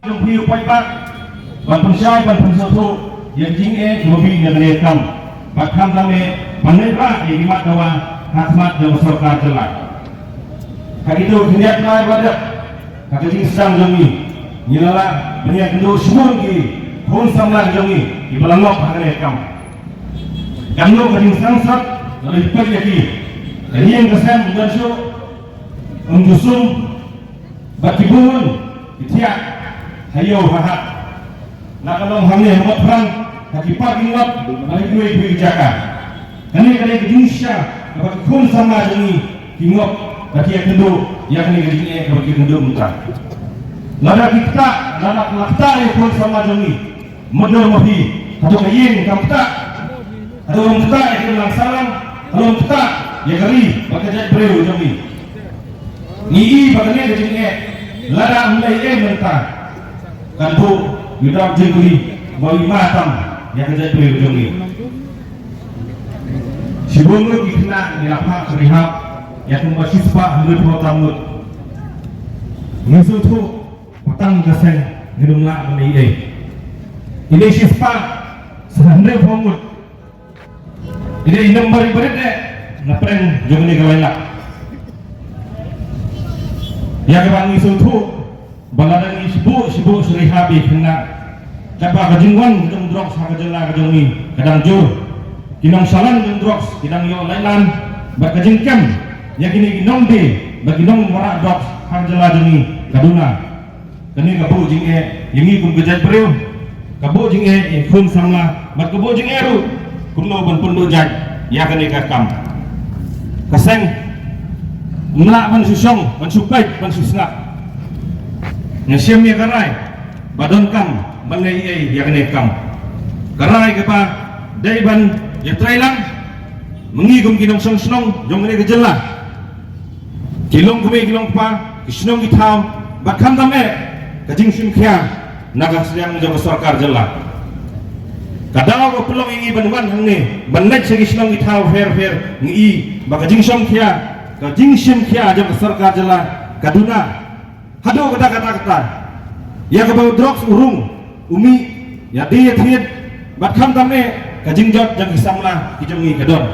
trong phiêu quay bác và phần sai và phần sơ thô yang jing e mobil yang direkam bahkan kami menera di mat kawa khidmat yang sarkar jelak hal itu niat lai pada kata jing sang jami nyala banyak kendo semua ki hon samlang jami di belangok hang direkam kando kajing sangsat dari pagi dari yang kesem bersu menjusum batibun itiak hayo hahat nak kalau hamil hemat perang kaki pagi ngap balik gue jaga kani kani kejunsya dapat kun sama jeni kingop kaki yang kendo yang kani kejine bagi kendo muta lada kita lada lakta yang kun sama jeni modal mahi atau kayin kamta atau kamta yang kelang salam atau kamta yang kari bagi jat breu jeni ni bagane kejine lada mulai mentah kandu yudak jengkuli bagi matam yang kerja itu ujung ini. Sebelum itu kita dilapak serihap yang masih sepak menurut hotamut. Musuh tu petang kesen ngedumlah menai. Ini sepak sehandai homut. Ini indem beri-beri deh ngapain jom ni kawailah. Yang kebang musuh tu baladan sibuk serihap kena. Dapat kejengwan kejeng droks hakajela kejeng ni kadang jur kinong salan kejeng droks kidang yo lailan bak kejeng kem yang kini kinong de bagi nong warak droks hakajela jengi kaduna kini kabu jing yangi kum kejat breu kabu jing kun samla bak kabu jing ru kumno ban pundu jaj ya kini kakam kaseng mla ban susong ban supai ban susnga ngasem ya karai badon kam menai yang nekam karai kepa daiban ya trailang mengigum kinong senong jong ne kejela kilong kume kilong pa kisnong kitam bakam tame kajing simkhya naga sedang jong sarkar jela kadang ko pelong ingi banwan hangne banlaj se kisnong kitam fer ngi bakajing somkhya kajing simkhya jong sarkar jela kaduna hado kata ya kabau droks urung umi ya dia thiet bat kham tamne kajingjot jang samla kijongi kadon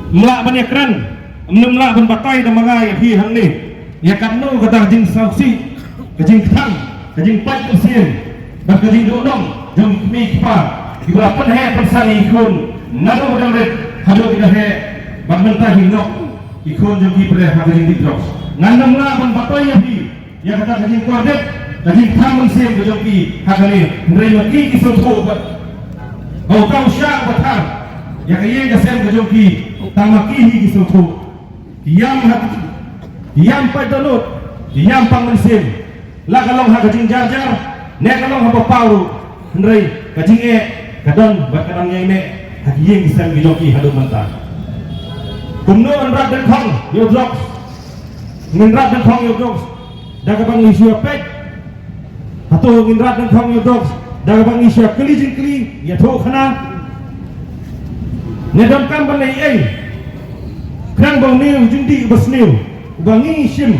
mla banyak kran mla ban batai da mangai hi hangni ya kanno kata jing sausi kajing thang kajing pat usien bat kajing dodong jong mi pa dibra pen he persani kun nado dang ret hado kita he bat mentah hinok ikon jong ki pre kajing ditros ngandam la ban batai hi ya kata kajing kordet kajing tamun sem kejoki hakani nerima ki kisotho bat au kau sya batar ya kaye ga sem kejoki tamaki hi kisotho diam hati diam padonot diam pangun sem la kalong ha kajing jar ne kalong ha pauru nerei kajing kadon bat kadang nyai ne hakiyeng sem kejoki hadu manta kumno anrat den khong yo drops nginrat den khong yo drops daga bang isu pet atau ngindrat dan kong yodoks daga bang isya keli jingkli ya tho khana nedam kam balai krang bang niu jindi basniu bang isim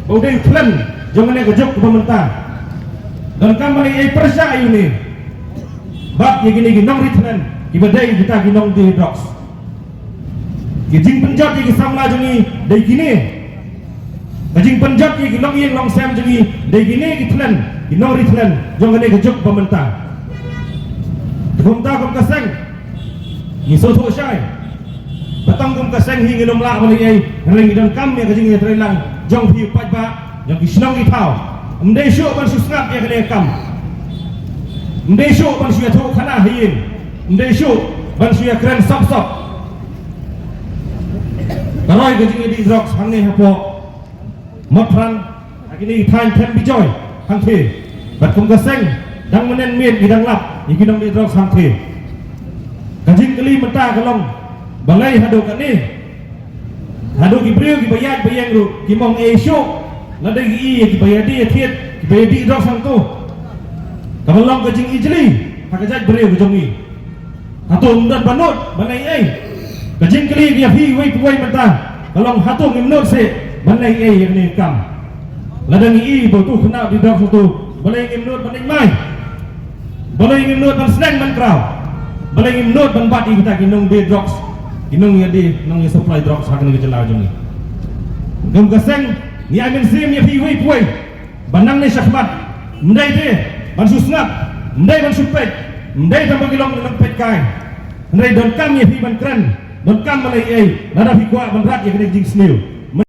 bodai plan jomane gejok pemerintah dan kam balai persa ini bab ye gini ginong ritnan ibadai kita ginong di doks gijing penjat ye samla jengi dai gini kajing penjat ye ginong yeng long sam jengi dai gini gitlan inori thlen jong ne gejuk pemerintah kumta kum kaseng ni so tho sai batang kum kaseng hi nginom la bali ai ring don kam ya kajing ya trelang jong phi pat ba jong kisnong ki thau mdei sho ban susnap ya kene kam mdei sho ban su ya tho khana hin mdei sho ban su ya kren sap taroi kajing di drox hangne hapo motran akini thain them bijoy hang the bat kum kaseng dang menen mien bidang lap ikinong di drox hang the kajing keli menta kalong balai hado kani hado ki breu ki bayat bayang ru ki mong esyo ladai ki bayadi thiet ki bayadi drox hang tu kalong kajing ijli hakajat breu jongi hatum dan banot balai kajing keli dia hi wei puai menta kalong hatum imnot se balai yang ni kam ladang i bo tu kena di drox tu boleh imnut ban mai boleh imnut ban sneng ban kraw boleh imnut ban bati kita kinong be drugs kinong ya di nong ya supply drugs hakan ke jela jong ni gam gaseng ni amin sim ya piwi puai banang ni syahmat mendai de ban susngat mendai ban supet mendai tambah kilong nang pet kai mendai don kam ya pi ban kran don kam malai nada fi kwa ban rat ya kene jing sniu